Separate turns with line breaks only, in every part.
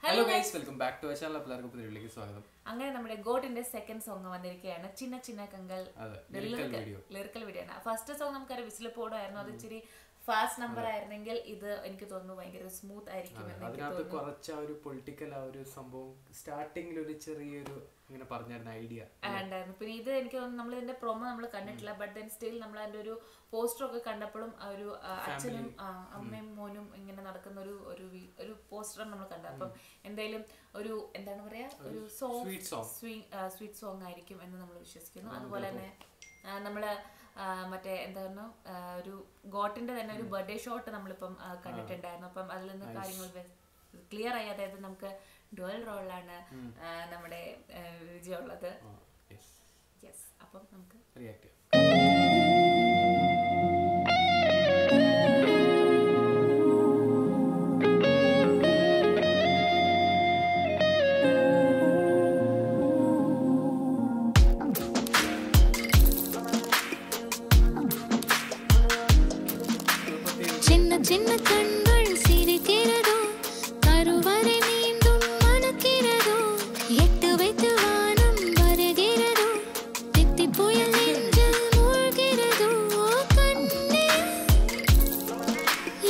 Hello guys, welcome back to our channel. എല്ലാവർക്കും പുതിയ വീഡിയോയിലേക്ക് സ്വാഗതം.
അങ്ങനെ നമ്മുടെ ഗോട്ടിന്റെ സെക്കൻഡ് സോങ് വന്നിരിക്കുകയാണ്. ചിന്ന ചിന്ന കങ്കൽ ലിറിക്കൽ വീഡിയോ ആണ്. ഫസ്റ്റ് സോങ് നമുക്കൊരു വിസിൽ പോടായിരുന്നു. അത് ഇച്ചിരി ഫാസ്റ്റ് നമ്പർ ആയിരുന്നെങ്കിൽ ഇത് എനിക്ക് തോന്നുന്നു ഭയങ്കര സ്മൂത്ത് ആയിരിക്കും എന്ന് എനിക്ക്
തോന്നുന്നു. അതിനകത്ത് കുറച്ച് ആ ഒരു പൊളിറ്റിക്കൽ ആ ഒരു സംഭവം സ്റ്റാർട്ടിങ്ങിൽ ഒരു ചെറിയൊരു ഇങ്ങനെ പറഞ്ഞിരുന്ന ഐഡിയ
ഉണ്ടായിരുന്നു. പിന്നെ ഇത് എനിക്ക് തോന്നുന്നു നമ്മൾ ഇതിന്റെ പ്രൊമോ നമ്മൾ കണ്ടിട്ടില്ല, ബട്ട് ദെൻ സ്റ്റിൽ നമ്മൾ അതിന്റെ ഒരു പോസ്റ്റർ ഒക്കെ കണ്ടപ്പോഴും ആ ഒരു അച്ഛനും അമ്മയും മോനും ഇങ്ങനെ നടക്കുന്ന ഒരു പോസ്റ്റർ നമ്മൾ കണ്ടത്. അപ്പം എന്തായാലും ഒരു എന്താണ് പറയാ ഒരു സ്വീറ്റ് സോങ് ആയിരിക്കും എന്ന് നമ്മൾ വിശ്വസിക്കുന്നു. അതുപോലെ തന്നെ നമ്മള് മറ്റേ എന്തായിരുന്നു ഒരു ഗോട്ടിന്റെ തന്നെ ഒരു ബർത്ത്ഡേ ഷോട്ട് നമ്മളിപ്പം കണ്ടിട്ടുണ്ടായിരുന്നു. അപ്പം അതിൽ നിന്ന് കാര്യങ്ങൾ ക്ലിയർ ആയി. അതായത് നമുക്ക് ഡുവൽ റോളിലാണ് നമ്മുടെ വിജയം ഉള്ളത്. യെസ്, അപ്പം നമുക്ക്
சின்ன கண்கள் சிரிக்கிறதோ, கருவறை மீண்டும் மணக்கிறதோ, எட்டு வைத்து வானம் வருகிறதோ, தித்தி புயல் நெஞ்சில் மூழ்கிறதோ, கண்ணே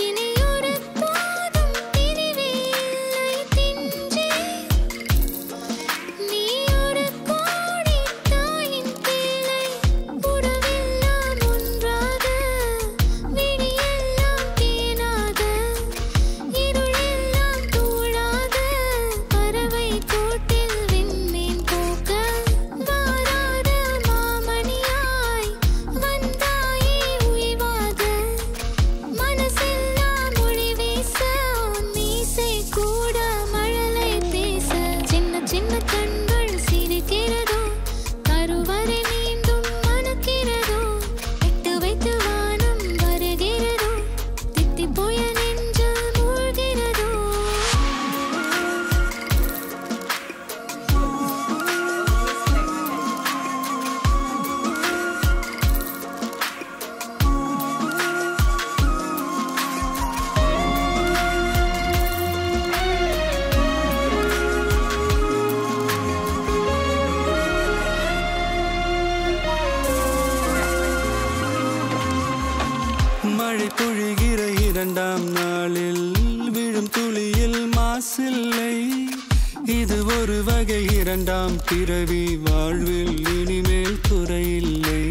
இனி ஒரு போதும் பிரிவே இல்லை திஞ்சே, நீ ஒரு கோடி தாயின் பிள்ளை, உறவெல்லாம் ஒன்றாக மழை பொழிகிற இரண்டாம் நாளில் விழும் துளியில் மாசில்லை, இது ஒரு வகை இரண்டாம் பிறவி, வாழ்வில் இனிமேல் குறையில்லை,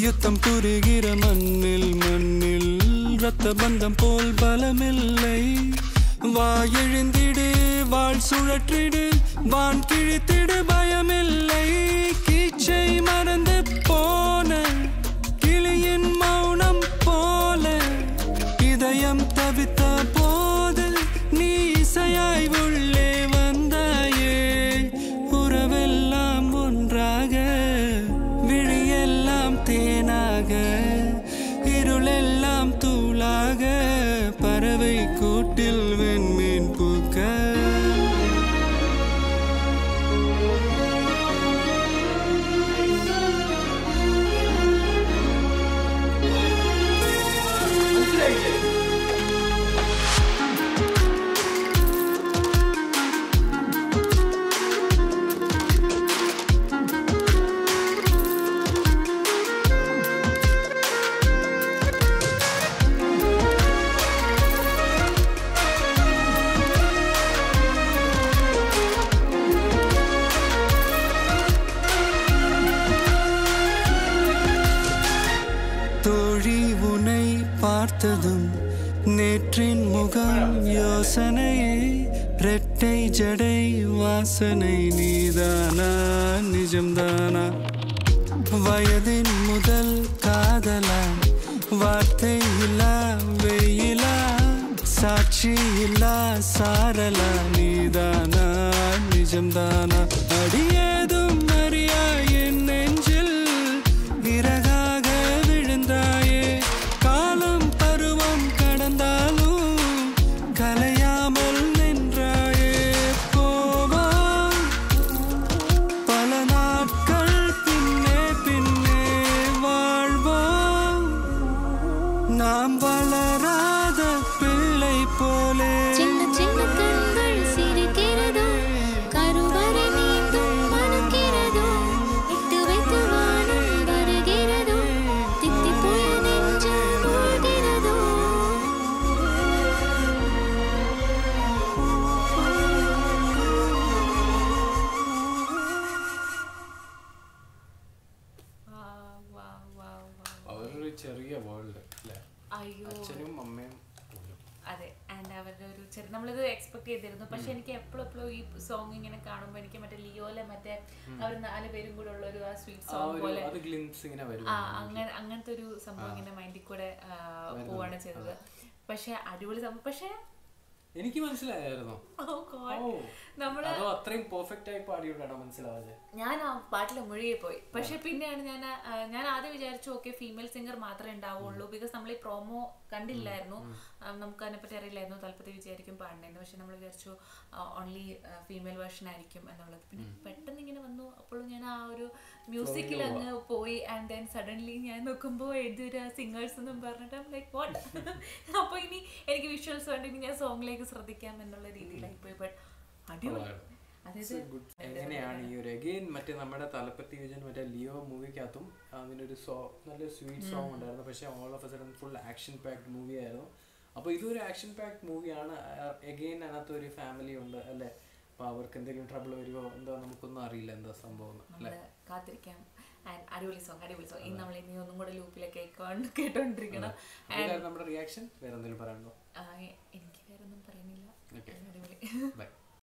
யுத்தம் புரிகிற மண்ணில் இரத்த பந்தம் போல் பலமில்லை, வா எழுந்திடு வாழ் சுழற்றிடு வான் கிழித்திடு பயமில்லை, கீச்சை மறந்து போன கிளியின் மௌனம் போல இதயம் தவித்த போது நீ இசையாய் உள்ளே வந்தாயே, உறவெல்லாம் ஒன்றாக விழியெல்லாம் தேனாக இருளெல்லாம் தூளாக பறவை கூட்டில் வெண்மீன் பூக்க தோழி உனை பார்த்ததும் நேற்றின் முகம் யோசனையே, ரெட்டை ஜடை வாசனை நீதானா நிஜம்தானா, வயதின் முதல் காதலா, வார்த்தை இல்லா வெயிலா, சாட்சி இல்லா சாரலா, நீதானா நிஜம்தானா, அடியேதும் அறியா என் நெஞ்சில் இறகாக விழுந்தாயே, காலம் பருவம் கடந்தாலும் கலையாமல் நின்றாயே, போவா பல நாட்கள் பின்னே பின்னே வாழ்வோம், நாம் வளராத பிள்ளை போலே. சின்ன சின்ன கண்கள் சிரிக்க
എക്സ്പെക്ട് ചെയ്തിരുന്നു. പക്ഷെ എനിക്ക് എപ്പോഴും ഈ സോങ് ഇങ്ങനെ കാണുമ്പോൾ എനിക്ക് മറ്റേ ലിയോയിലെ മറ്റേ അവർ 4 പേരും കൂടെ ഉള്ള ഒരു ആ സ്വീറ്റ് സോങ് പോലെ അങ്ങനത്തെ ഒരു സംഭവം ഇങ്ങനെ മൈൻഡിൽ കൂടെ പോവാണ് ചെയ്തത്. പക്ഷെ അടിപൊളി സംഭവം. പക്ഷെ
എനിക്ക് മനസ്സിലായിരുന്നു അത്രയും പെർഫെക്റ്റ് ആയി പാടിയോണ്ടാണോ മനസ്സിലാവാതെ? ഞാൻ
ആ പാട്ടിൽ മുഴുകി പോയി. പക്ഷെ പിന്നെയാണ് ഞാൻ ആദ്യം വിചാരിച്ചു ഓക്കെ ഫീമെയിൽ സിംഗർ മാത്രമേ ഉണ്ടാവുള്ളൂ, ബിക്കോസ് നമ്മൾ ഈ പ്രോമോ കണ്ടില്ലായിരുന്നു, നമുക്ക് അതിനെപ്പറ്റി അറിയില്ലായിരുന്നു. തലപ്പത്തി വിചാരിക്കും പാടേണ്ടത്, പക്ഷെ നമ്മൾ വിചാരിച്ചു ഓൺലി ഫീമെയിൽ വേർഷൻ ആയിരിക്കും എന്നുള്ളത്. പിന്നെ പെട്ടെന്ന് ഇങ്ങനെ വന്നു, അപ്പോഴും ഞാൻ ആ ഒരു മ്യൂസിക്കിൽ അങ്ങ് പോയി. ആൻഡ് ദെൻ സഡൻലി ഞാൻ നോക്കുമ്പോൾ എഴുതിയ സിംഗേഴ്സ് എന്നും പറഞ്ഞിട്ട് ലൈക്ക് വാട്ട്. അപ്പോൾ ഇനി എനിക്ക് വിഷ്വൽസ് വേണ്ടി ഇനി ഞാൻ സോങ്ങിലേക്ക് ശ്രദ്ധിക്കാം എന്നുള്ള രീതിയിലായി പോയി. ബട്ട് അടിപൊളി.
എങ്ങനെയാണ് ഈ ഒരു അഗെയിൻ മറ്റേ നമ്മുടെ തലപ്പത്തി വിജയൻ മറ്റേ ലിയോ മൂവിക്കകത്തും അതിനൊരു നല്ല സ്വീറ്റ് സോങ് ഉണ്ടായിരുന്നു. പക്ഷേ all of A sudden full action packed movie ആയിരുന്നു. അപ്പോൾ ഇതൊരു ആക്ഷൻ പാക്ഡ് മൂവിയാണ്. അഗെയിൻ അതിനകത്ത് ഒരു ഫാമിലി ഉണ്ട് അല്ലേ? അപ്പോൾ അവർക്ക് എന്തെങ്കിലും ട്രബിൾ വരുമോ എന്തോ നമുക്കൊന്നും അറിയില്ല എന്താ സംഭവം അല്ലേ?
കാത്തിരിക്കാം. അടിപൊളി സോങ് ഇനി നമ്മൾ ഇനി ഒന്നും കൂടെ ലൂപ്പിലൊക്കെ കേട്ടോണ്ടിരിക്കണം.
നമ്മുടെ റിയാക്ഷൻ വേറെ എന്തെങ്കിലും പറയാനുണ്ടോ?
എനിക്ക് വേറെ ഒന്നും പറയാനില്ല. അടിപൊളി.
ബൈ.